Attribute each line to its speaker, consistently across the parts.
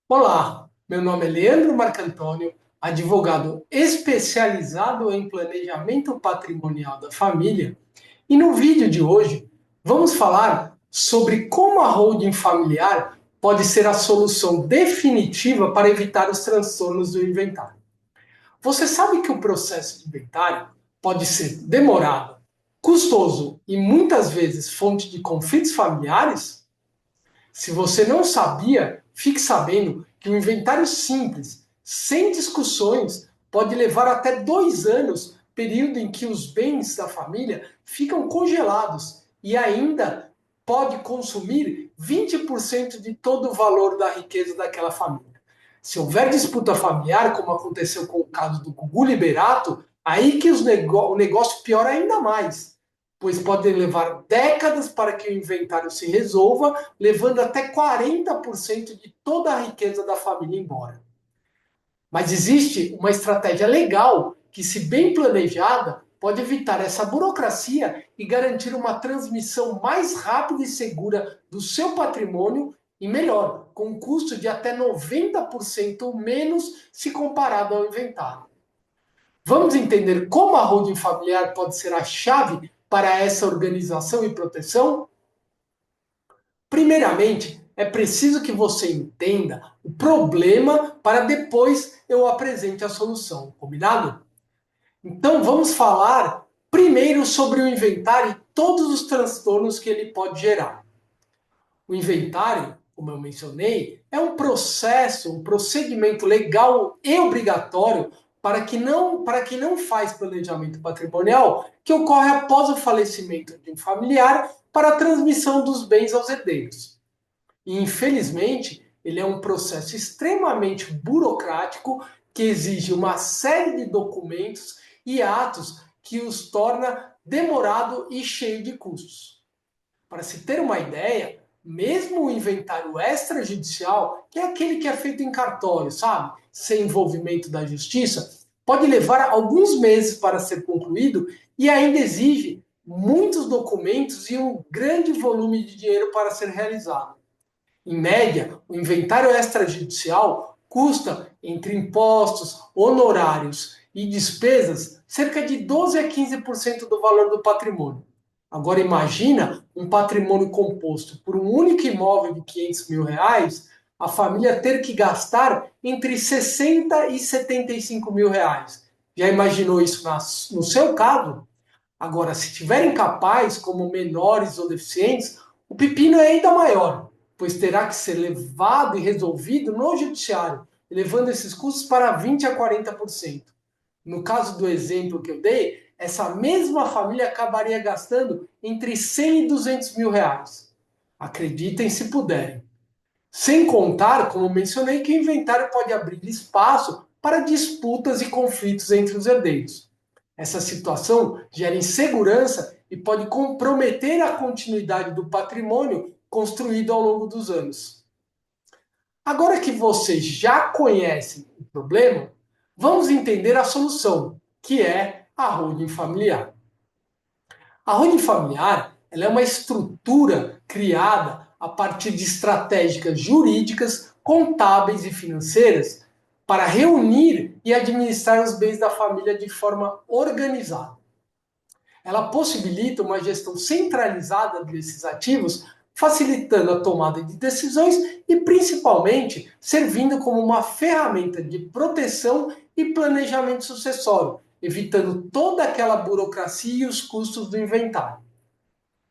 Speaker 1: Olá, meu nome é Leandro Marcantônio, advogado especializado em planejamento patrimonial da família, e no vídeo de hoje vamos falar sobre como a holding familiar pode ser a solução definitiva para evitar os transtornos do inventário. Você sabe que o processo de inventário pode ser demorado, custoso e muitas vezes fonte de conflitos familiares? Se você não sabia, fique sabendo que um inventário simples, sem discussões, pode levar até 2 anos, período em que os bens da família ficam congelados e ainda pode consumir 20% de todo o valor da riqueza daquela família. Se houver disputa familiar, como aconteceu com o caso do Gugu Liberato, aí que o negócio piora ainda mais, pois pode levar décadas para que o inventário se resolva, levando até 40% de toda a riqueza da família embora. Mas existe uma estratégia legal que, se bem planejada, pode evitar essa burocracia e garantir uma transmissão mais rápida e segura do seu patrimônio e melhor, com um custo de até 90% menos se comparado ao inventário. Vamos entender como a holding familiar pode ser a chave para essa organização e proteção? Primeiramente, é preciso que você entenda o problema para depois eu apresente a solução, combinado? Então vamos falar primeiro sobre o inventário e todos os transtornos que ele pode gerar. O inventário, como eu mencionei, é um processo, um procedimento legal e obrigatório para quem não faz planejamento patrimonial, que ocorre após o falecimento de um familiar para a transmissão dos bens aos herdeiros. E, infelizmente, ele é um processo extremamente burocrático que exige uma série de documentos e atos que os torna demorado e cheio de custos. Para se ter uma ideia, mesmo o inventário extrajudicial, que é aquele que é feito em cartório, sabe? Sem envolvimento da justiça, pode levar alguns meses para ser concluído e ainda exige muitos documentos e um grande volume de dinheiro para ser realizado. Em média, o inventário extrajudicial custa, entre impostos, honorários e despesas, cerca de 12 a 15% do valor do patrimônio. Agora imagina um patrimônio composto por um único imóvel de R$ 500 mil, a família ter que gastar entre 60 e 75 mil reais. Já imaginou isso no seu caso? Agora, se tiverem capaz, como menores ou deficientes, o pepino é ainda maior, pois terá que ser levado e resolvido no judiciário, elevando esses custos para 20 a 40%. No caso do exemplo que eu dei, essa mesma família acabaria gastando entre 100 e 200 mil reais. Acreditem se puderem. Sem contar, como mencionei, que o inventário pode abrir espaço para disputas e conflitos entre os herdeiros. Essa situação gera insegurança e pode comprometer a continuidade do patrimônio construído ao longo dos anos. Agora que vocês já conhecem o problema, vamos entender a solução, que é a holding familiar. A holding familiar ela é uma estrutura criada a partir de estratégias jurídicas, contábeis e financeiras para reunir e administrar os bens da família de forma organizada. Ela possibilita uma gestão centralizada desses ativos, facilitando a tomada de decisões e, principalmente, servindo como uma ferramenta de proteção e planejamento sucessório, evitando toda aquela burocracia e os custos do inventário.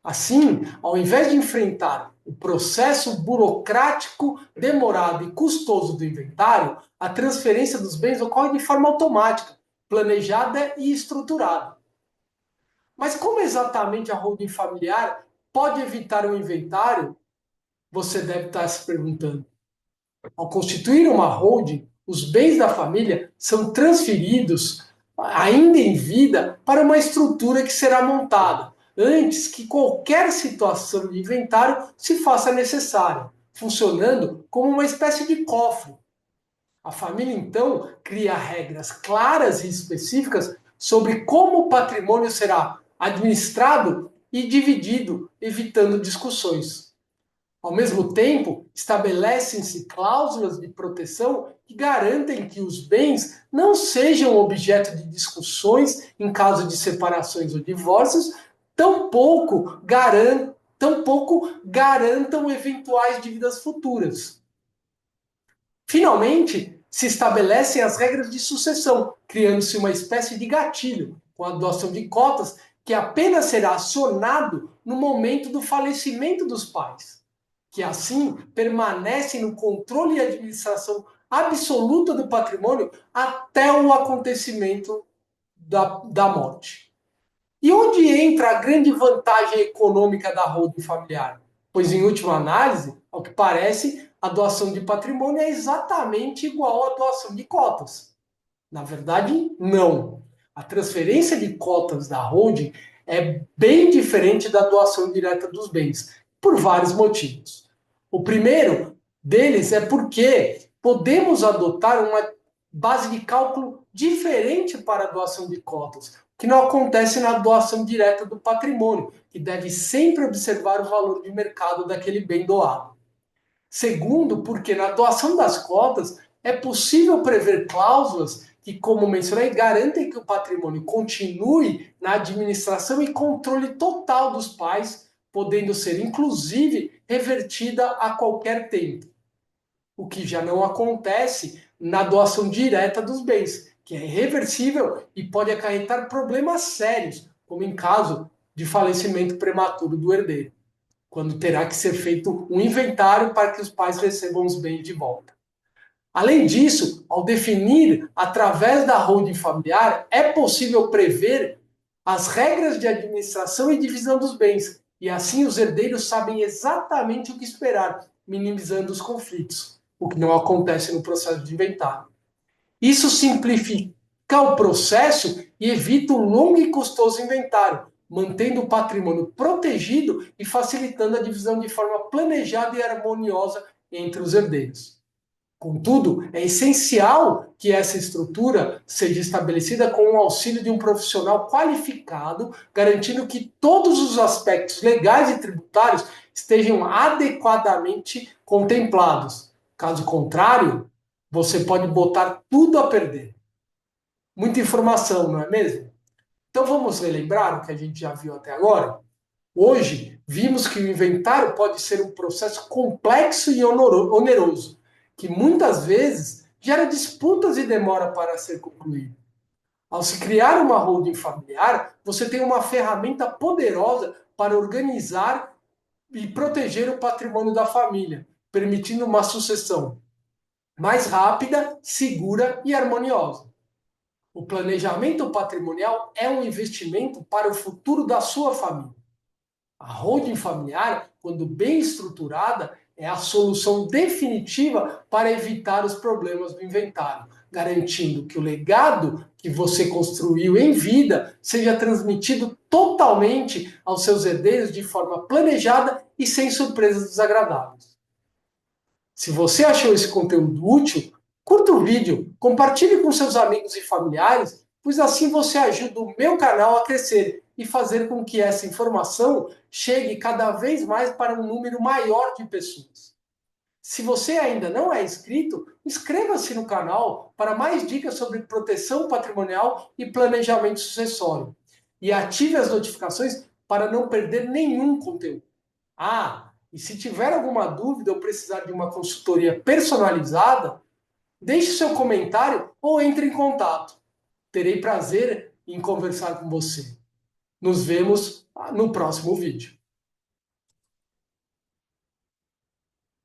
Speaker 1: Assim, ao invés de enfrentar o processo burocrático, demorado e custoso do inventário, a transferência dos bens ocorre de forma automática, planejada e estruturada. Mas como exatamente a holding familiar pode evitar o inventário? Você deve estar se perguntando. Ao constituir uma holding, os bens da família são transferidos, ainda em vida, para uma estrutura que será montada, antes que qualquer situação de inventário se faça necessária, funcionando como uma espécie de cofre. A família, então, cria regras claras e específicas sobre como o patrimônio será administrado e dividido, evitando discussões. Ao mesmo tempo, estabelecem-se cláusulas de proteção que garantem que os bens não sejam objeto de discussões em caso de separações ou divórcios, tampouco garantam eventuais dívidas futuras. Finalmente, se estabelecem as regras de sucessão, criando-se uma espécie de gatilho com a doação de cotas que apenas será acionado no momento do falecimento dos pais, que assim permanecem no controle e administração absoluta do patrimônio até o acontecimento da morte. E onde entra a grande vantagem econômica da holding familiar? Pois, em última análise, ao que parece, a doação de patrimônio é exatamente igual à doação de cotas. Na verdade, não. A transferência de cotas da holding é bem diferente da doação direta dos bens, por vários motivos. O primeiro deles é porque podemos adotar uma base de cálculo diferente para a doação de cotas, que não acontece na doação direta do patrimônio, que deve sempre observar o valor de mercado daquele bem doado. Segundo, porque na doação das cotas é possível prever cláusulas que, como mencionei, garantem que o patrimônio continue na administração e controle total dos pais, podendo ser, inclusive, revertida a qualquer tempo. O que já não acontece na doação direta dos bens, que é irreversível e pode acarretar problemas sérios, como em caso de falecimento prematuro do herdeiro, quando terá que ser feito um inventário para que os pais recebam os bens de volta. Além disso, ao definir através da holding familiar, é possível prever as regras de administração e divisão dos bens, e assim os herdeiros sabem exatamente o que esperar, minimizando os conflitos, o que não acontece no processo de inventário. Isso simplifica o processo e evita um longo e custoso inventário, mantendo o patrimônio protegido e facilitando a divisão de forma planejada e harmoniosa entre os herdeiros. Contudo, é essencial que essa estrutura seja estabelecida com o auxílio de um profissional qualificado, garantindo que todos os aspectos legais e tributários estejam adequadamente contemplados. Caso contrário, você pode botar tudo a perder. Muita informação, não é mesmo? Então vamos relembrar o que a gente já viu até agora? Hoje, vimos que o inventário pode ser um processo complexo e oneroso, que muitas vezes gera disputas e demora para ser concluído. Ao se criar uma holding familiar, você tem uma ferramenta poderosa para organizar e proteger o patrimônio da família, permitindo uma sucessão mais rápida, segura e harmoniosa. O planejamento patrimonial é um investimento para o futuro da sua família. A holding familiar, quando bem estruturada, é a solução definitiva para evitar os problemas do inventário, garantindo que o legado que você construiu em vida seja transmitido totalmente aos seus herdeiros de forma planejada e sem surpresas desagradáveis. Se você achou esse conteúdo útil, curta o vídeo, compartilhe com seus amigos e familiares, pois assim você ajuda o meu canal a crescer e fazer com que essa informação chegue cada vez mais para um número maior de pessoas. Se você ainda não é inscrito, inscreva-se no canal para mais dicas sobre proteção patrimonial e planejamento sucessório. E ative as notificações para não perder nenhum conteúdo. E se tiver alguma dúvida ou precisar de uma consultoria personalizada, deixe seu comentário ou entre em contato. Terei prazer em conversar com você. Nos vemos no próximo vídeo.